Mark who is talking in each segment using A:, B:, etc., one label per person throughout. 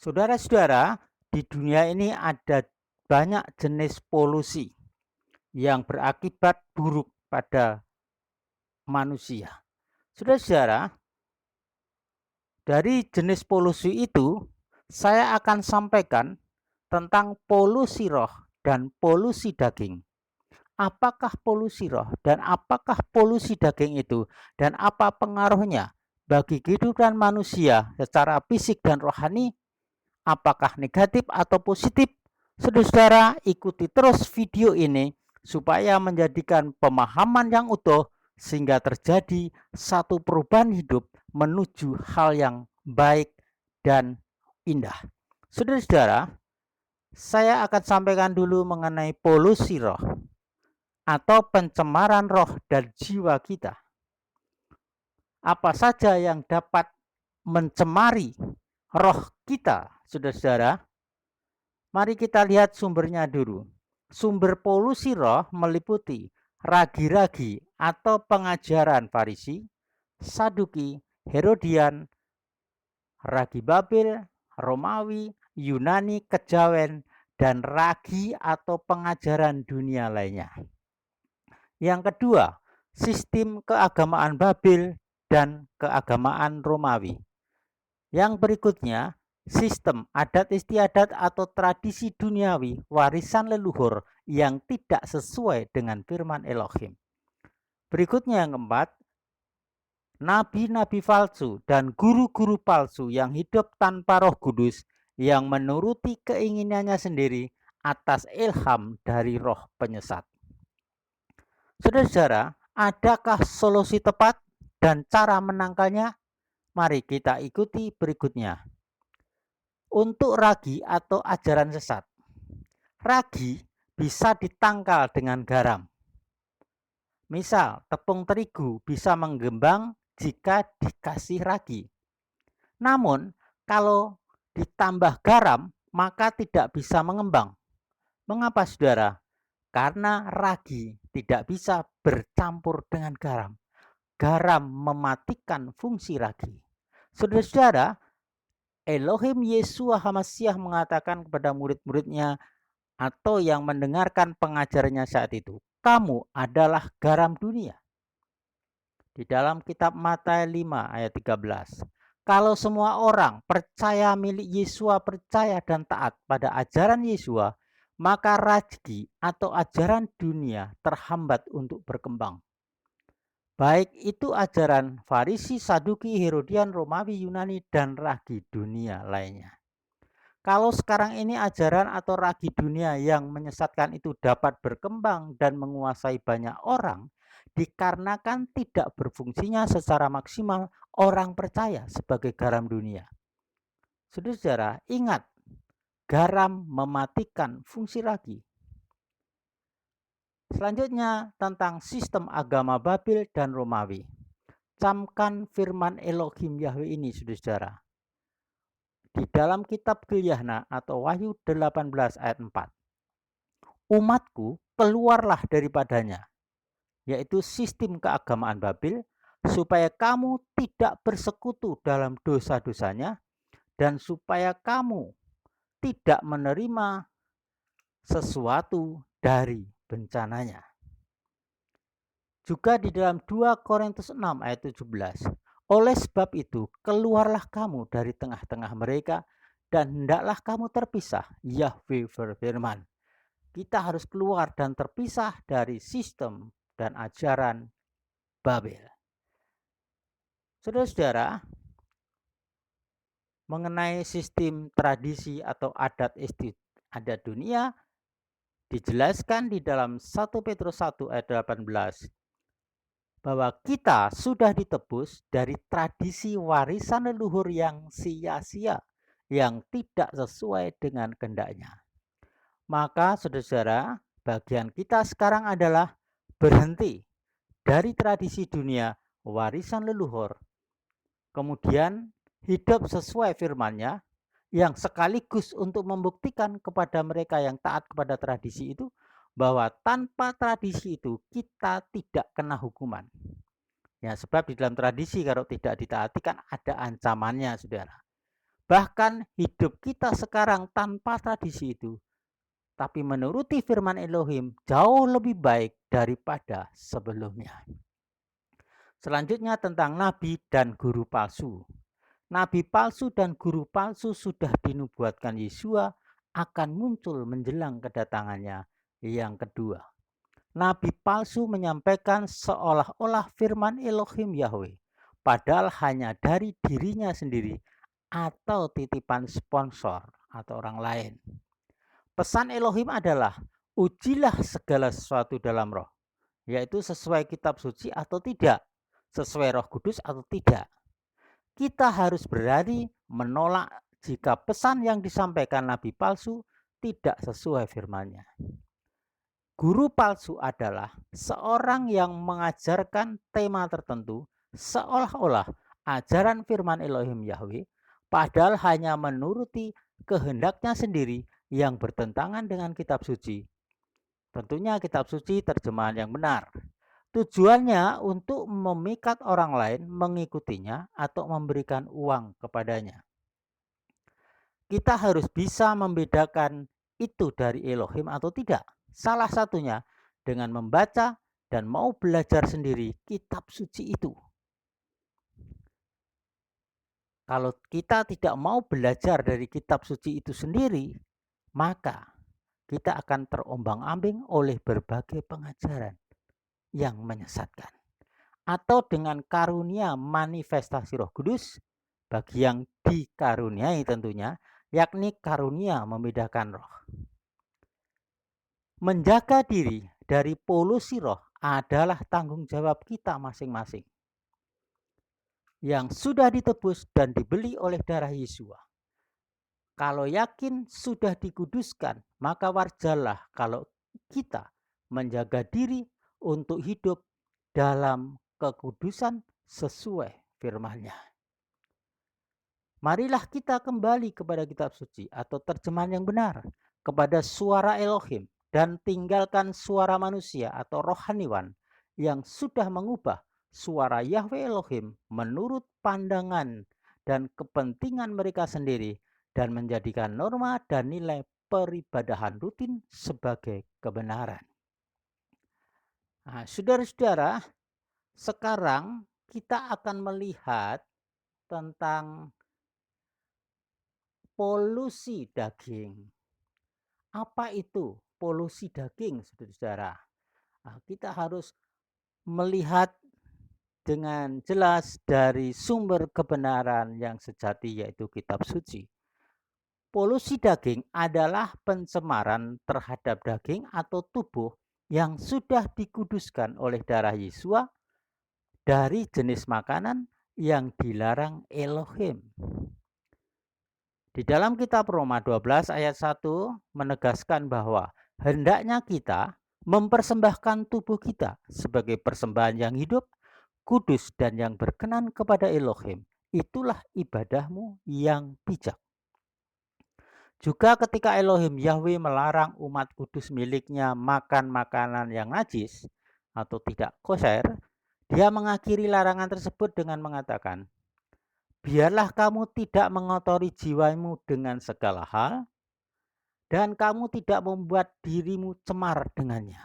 A: Saudara-saudara, di dunia ini ada banyak jenis polusi yang berakibat buruk pada manusia. Saudara-saudara, dari jenis polusi itu, saya akan sampaikan tentang polusi roh dan polusi daging. Apakah polusi roh dan apakah polusi daging itu, dan apa pengaruhnya bagi kehidupan manusia secara fisik dan rohani? Apakah negatif atau positif? Saudara-saudara, ikuti terus video ini supaya menjadikan pemahaman yang utuh sehingga terjadi satu perubahan hidup menuju hal yang baik dan indah. Saudara-saudara, saya akan sampaikan dulu mengenai polusi roh atau pencemaran roh dan jiwa kita. Apa saja yang dapat mencemari roh kita, saudara-saudara? Mari kita lihat sumbernya dulu. Sumber polusi roh meliputi ragi-ragi atau pengajaran Farisi, Saduki, Herodian, ragi Babel, Romawi, Yunani, kejawen, dan ragi atau pengajaran dunia lainnya. Yang kedua, sistem keagamaan Babel dan keagamaan Romawi. Yang berikutnya, sistem adat istiadat atau tradisi duniawi warisan leluhur yang tidak sesuai dengan firman Elohim. Berikutnya yang keempat, nabi-nabi palsu dan guru-guru palsu yang hidup tanpa Roh Kudus yang menuruti keinginannya sendiri atas ilham dari roh penyesat. Saudara-saudara, adakah solusi tepat dan cara menangkalnya? Mari kita ikuti berikutnya. Untuk ragi atau ajaran sesat, ragi bisa ditangkal dengan garam. Misal, tepung terigu bisa mengembang jika dikasih ragi. Namun, kalau ditambah garam, maka tidak bisa mengembang. Mengapa, saudara? Karena ragi tidak bisa bercampur dengan garam. Garam mematikan fungsi ragi. Saudara-saudara, Elohim Yeshua HaMashiach mengatakan kepada murid-muridnya atau yang mendengarkan pengajarannya saat itu, kamu adalah garam dunia. Di dalam kitab Matius 5 ayat 13. Kalau semua orang percaya milik Yeshua, percaya dan taat pada ajaran Yeshua, maka ragi atau ajaran dunia terhambat untuk berkembang. Baik itu ajaran Farisi, Saduki, Herodian, Romawi, Yunani, dan ragi dunia lainnya. Kalau sekarang ini ajaran atau ragi dunia yang menyesatkan itu dapat berkembang dan menguasai banyak orang, dikarenakan tidak berfungsinya secara maksimal orang percaya sebagai garam dunia. Saudara-saudara, ingat, garam mematikan fungsi ragi. Selanjutnya tentang sistem agama Babel dan Romawi. Camkan firman Elohim Yahweh ini, saudara-saudara. Di dalam kitab Gilyahna atau Wahyu 18 ayat 4. Umatku keluarlah daripadanya, yaitu sistem keagamaan Babel, supaya kamu tidak bersekutu dalam dosa-dosanya, dan supaya kamu tidak menerima sesuatu dari bencananya. Juga di dalam 2 Korintus 6 ayat 17. Oleh sebab itu, keluarlah kamu dari tengah-tengah mereka dan hendaklah kamu terpisah. Yahweh berfirman. Kita harus keluar dan terpisah dari sistem dan ajaran Babel. Saudara-saudara, mengenai sistem tradisi atau adat istiadat dunia dijelaskan di dalam 1 Petrus 1 ayat 18. Bahwa kita sudah ditebus dari tradisi warisan leluhur yang sia-sia, yang tidak sesuai dengan kehendaknya. Maka saudara-saudara, bagian kita sekarang adalah berhenti dari tradisi dunia warisan leluhur. Kemudian hidup sesuai firman-Nya yang sekaligus untuk membuktikan kepada mereka yang taat kepada tradisi itu bahwa tanpa tradisi itu kita tidak kena hukuman. Ya, sebab di dalam tradisi kalau tidak ditaati kan ada ancamannya, saudara. Bahkan hidup kita sekarang tanpa tradisi itu, tapi menuruti firman Elohim jauh lebih baik daripada sebelumnya. Selanjutnya tentang nabi dan guru palsu. Nabi palsu dan guru palsu sudah dinubuatkan Yesua akan muncul menjelang kedatangannya yang kedua. Nabi palsu menyampaikan seolah-olah firman Elohim Yahweh, padahal hanya dari dirinya sendiri atau titipan sponsor atau orang lain. Pesan Elohim adalah, ujilah segala sesuatu dalam roh, yaitu sesuai kitab suci atau tidak, sesuai Roh Kudus atau tidak. Kita harus berani menolak jika pesan yang disampaikan nabi palsu tidak sesuai firman-Nya. Guru palsu adalah seorang yang mengajarkan tema tertentu seolah-olah ajaran firman Elohim Yahweh, padahal hanya menuruti kehendaknya sendiri yang bertentangan dengan kitab suci. Tentunya kitab suci terjemahan yang benar. Tujuannya untuk memikat orang lain mengikutinya atau memberikan uang kepadanya. Kita harus bisa membedakan itu dari Elohim atau tidak. Salah satunya dengan membaca dan mau belajar sendiri kitab suci itu. Kalau kita tidak mau belajar dari kitab suci itu sendiri, maka kita akan terombang-ambing oleh berbagai pengajaran yang menyesatkan. Atau dengan karunia manifestasi Roh Kudus bagi yang dikaruniai tentunya, yakni karunia membedakan roh. Menjaga diri dari polusi roh adalah tanggung jawab kita masing-masing yang sudah ditebus dan dibeli oleh darah Yesua. Kalau yakin sudah dikuduskan, maka wajarlah kalau kita menjaga diri untuk hidup dalam kekudusan sesuai firman-Nya. Marilah kita kembali kepada kitab suci atau terjemahan yang benar, kepada suara Elohim, dan tinggalkan suara manusia atau rohaniwan yang sudah mengubah suara Yahweh Elohim menurut pandangan dan kepentingan mereka sendiri dan menjadikan norma dan nilai peribadahan rutin sebagai kebenaran. Nah, saudara-saudara, sekarang kita akan melihat tentang polusi daging. Apa itu polusi daging, saudara-saudara? Nah, kita harus melihat dengan jelas dari sumber kebenaran yang sejati, yaitu kitab suci. Polusi daging adalah pencemaran terhadap daging atau tubuh yang sudah dikuduskan oleh darah Yesua dari jenis makanan yang dilarang Elohim. Di dalam kitab Roma 12 ayat 1 menegaskan bahwa hendaknya kita mempersembahkan tubuh kita sebagai persembahan yang hidup, kudus, dan yang berkenan kepada Elohim. Itulah ibadahmu yang bijak. Juga ketika Elohim Yahweh melarang umat kudus miliknya makan makanan yang najis atau tidak kosher, dia mengakhiri larangan tersebut dengan mengatakan, biarlah kamu tidak mengotori jiwamu dengan segala hal, dan kamu tidak membuat dirimu cemar dengannya.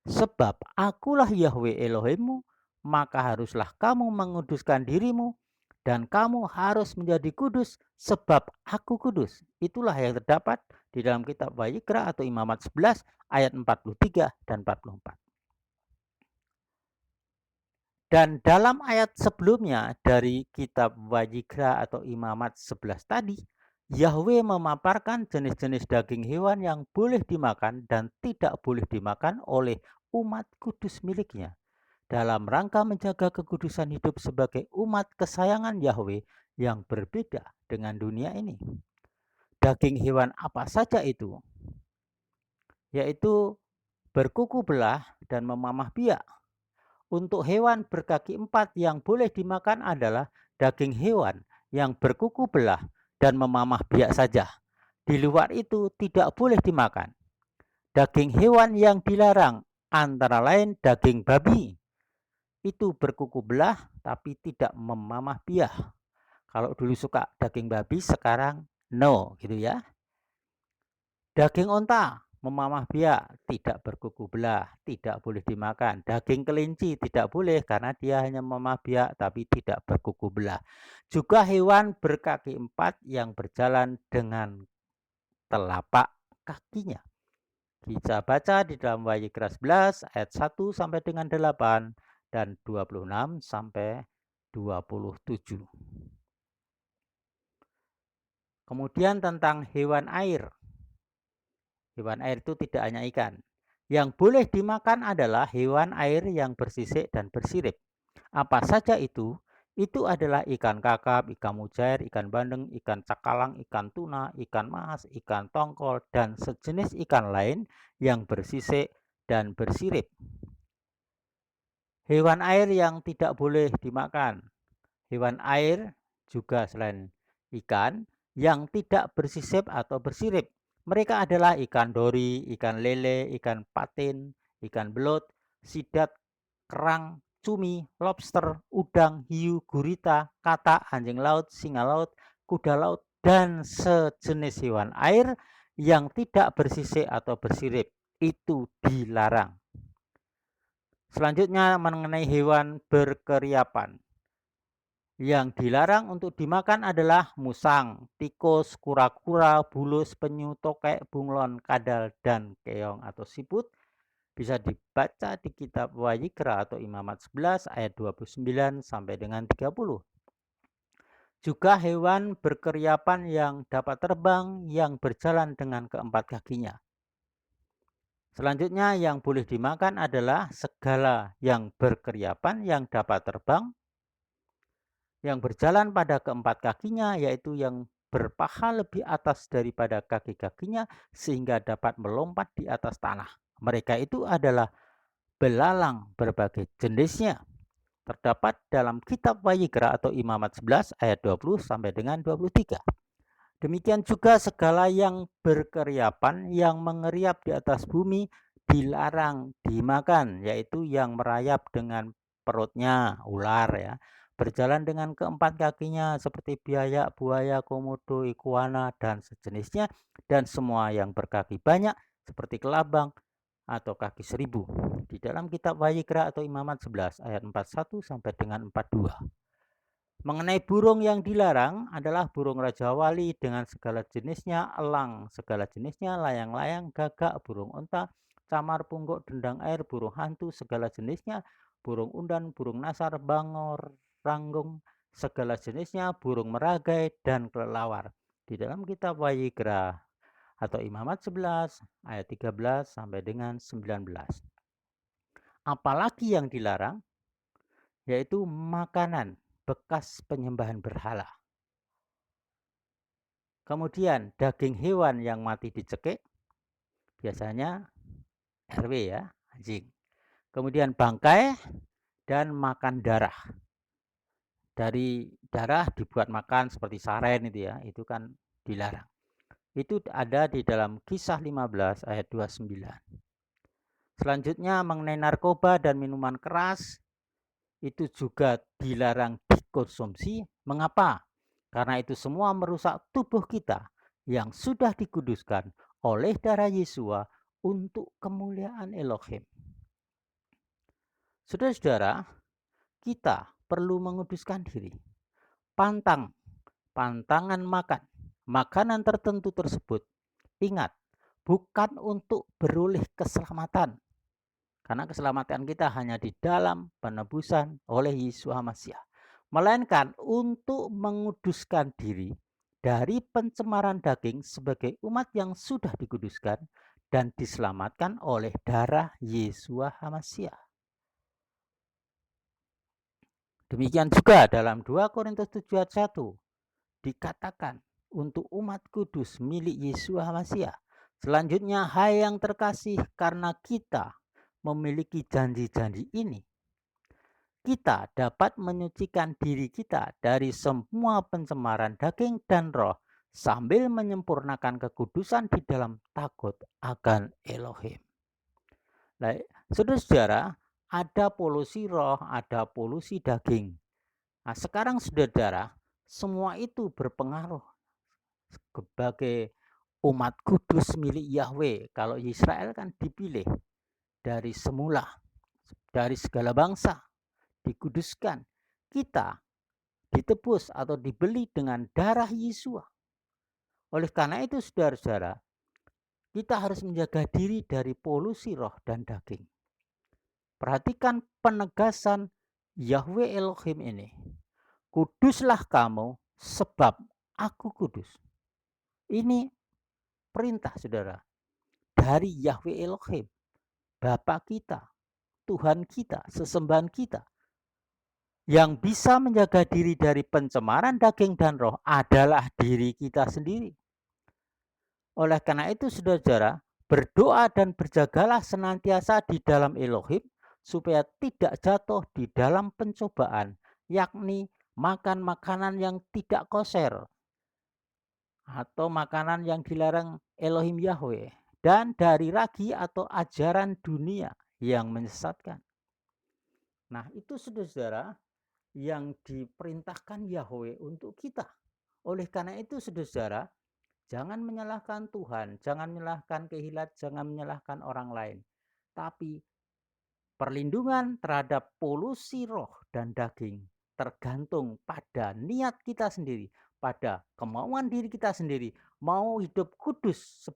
A: Sebab akulah Yahweh Elohimmu, maka haruslah kamu menguduskan dirimu, dan kamu harus menjadi kudus, sebab aku kudus. Itulah yang terdapat di dalam kitab Wayikra atau Imamat 11 ayat 43 dan 44. Dan dalam ayat sebelumnya dari kitab Wayikra atau Imamat 11 tadi, Yahweh memaparkan jenis-jenis daging hewan yang boleh dimakan dan tidak boleh dimakan oleh umat kudus miliknya, dalam rangka menjaga kekudusan hidup sebagai umat kesayangan Yahweh yang berbeda dengan dunia ini. Daging hewan apa saja itu? Yaitu berkuku belah dan memamah biak. Untuk hewan berkaki 4 yang boleh dimakan adalah daging hewan yang berkuku belah dan memamah biak saja. Di luar itu tidak boleh dimakan. Daging hewan yang dilarang antara lain daging babi. Itu berkuku belah tapi tidak memamah biak. Kalau dulu suka daging babi, sekarang no, gitu ya. Daging onta memamah biak, tidak berkuku belah, tidak boleh dimakan. Daging kelinci tidak boleh karena dia hanya memamah biak tapi tidak berkuku belah. Juga hewan berkaki 4 yang berjalan dengan telapak kakinya. Kita baca di dalam Wahyu 11 ayat 1 sampai dengan 8 dan 26 sampai 27. Kemudian tentang hewan air. Hewan air itu tidak hanya ikan. Yang boleh dimakan adalah hewan air yang bersisik dan bersirip. Apa saja itu? Itu adalah ikan kakap, ikan mujair, ikan bandeng, ikan cakalang, ikan tuna, ikan mas, ikan tongkol, dan sejenis ikan lain yang bersisik dan bersirip. Hewan air yang tidak boleh dimakan. Hewan air juga selain ikan yang tidak bersisip atau bersirip. Mereka adalah ikan dori, ikan lele, ikan patin, ikan belut, sidat, kerang, cumi, lobster, udang, hiu, gurita, katak, anjing laut, singa laut, kuda laut, dan sejenis hewan air yang tidak bersisik atau bersirip. Itu dilarang. Selanjutnya mengenai hewan berkeriapan. Yang dilarang untuk dimakan adalah musang, tikus, kura-kura, bulus, penyu, tokek, bunglon, kadal, dan keong atau siput. Bisa dibaca di kitab Wayikra atau Imamat 11 ayat 29 sampai dengan 30. Juga hewan berkeriapan yang dapat terbang yang berjalan dengan keempat kakinya. Selanjutnya yang boleh dimakan adalah segala yang berkeriapan yang dapat terbang, yang berjalan pada keempat kakinya, yaitu yang berpaha lebih atas daripada kaki-kakinya sehingga dapat melompat di atas tanah. Mereka itu adalah belalang berbagai jenisnya. Terdapat dalam kitab Wayikra atau Imamat 11 ayat 20 sampai dengan 23. Demikian juga segala yang berkeriapan yang mengeriap di atas bumi dilarang dimakan, yaitu yang merayap dengan perutnya, ular ya, berjalan dengan keempat kakinya seperti biawak, buaya, komodo, iguana, dan sejenisnya, dan semua yang berkaki banyak seperti kelabang atau kaki seribu. Di dalam kitab Wayikra atau Imamat 11 ayat 41 sampai dengan 42. Mengenai burung yang dilarang adalah burung Raja Wali dengan segala jenisnya, elang segala jenisnya, layang-layang, gagak, burung unta, camar, pungguk, dendang air, burung hantu segala jenisnya, burung undan, burung nasar, bangor, ranggung segala jenisnya, burung meragai, dan kelelawar. Di dalam kitab Wayikra atau Imamat 11 ayat 13 sampai dengan 19. Apalagi yang dilarang yaitu makanan bekas penyembahan berhala. Kemudian daging hewan yang mati dicekik, biasanya RW ya, anjing. Kemudian bangkai dan makan darah. Dari darah dibuat makan seperti saren itu ya, itu kan dilarang. Itu ada di dalam Kisah 15 ayat 29. Selanjutnya mengenai narkoba dan minuman keras, itu juga dilarang dikonsumsi. Mengapa? Karena itu semua merusak tubuh kita yang sudah dikuduskan oleh darah Yesua untuk kemuliaan Elohim. Saudara-saudara, kita perlu menguduskan diri. Pantangan makan, makanan tertentu tersebut, ingat, bukan untuk beroleh keselamatan. Karena keselamatan kita hanya di dalam penebusan oleh Yesus Masiah. Melainkan untuk menguduskan diri dari pencemaran daging sebagai umat yang sudah dikuduskan dan diselamatkan oleh darah Yesus Masiah. Demikian juga dalam 2 Korintus 7 ayat 1 dikatakan untuk umat kudus milik Yesus Masiah. Selanjutnya, hai yang terkasih, karena kita memiliki janji-janji ini, kita dapat menyucikan diri kita dari semua pencemaran daging dan roh sambil menyempurnakan kekudusan di dalam takut akan Elohim. Nah, saudara-saudara, ada polusi roh, ada polusi daging. Nah, sekarang saudara, Semua itu berpengaruh sebagai umat kudus milik Yahweh. Kalau Israel kan dipilih dari semula, dari segala bangsa, dikuduskan. Kita ditebus atau dibeli dengan darah Yesua. Oleh karena itu, saudara-saudara, kita harus menjaga diri dari polusi roh dan daging. Perhatikan penegasan Yahweh Elohim ini. Kuduslah kamu sebab aku kudus. Ini perintah, saudara, dari Yahweh Elohim, Bapa kita, Tuhan kita, sesembahan kita. Yang bisa menjaga diri dari pencemaran daging dan roh adalah diri kita sendiri. Oleh karena itu, saudara-saudara, berdoa dan berjagalah senantiasa di dalam Elohim supaya tidak jatuh di dalam pencobaan, yakni makan makanan yang tidak kosher atau makanan yang dilarang Elohim Yahweh, dan dari ragi atau ajaran dunia yang menyesatkan. Nah, itu saudara-saudara yang diperintahkan Yahweh untuk kita. Oleh karena itu, saudara-saudara, jangan menyalahkan Tuhan, jangan menyalahkan kehilat, jangan menyalahkan orang lain. Tapi perlindungan terhadap polusi roh dan daging tergantung pada niat kita sendiri, pada kemauan diri kita sendiri, mau hidup kudus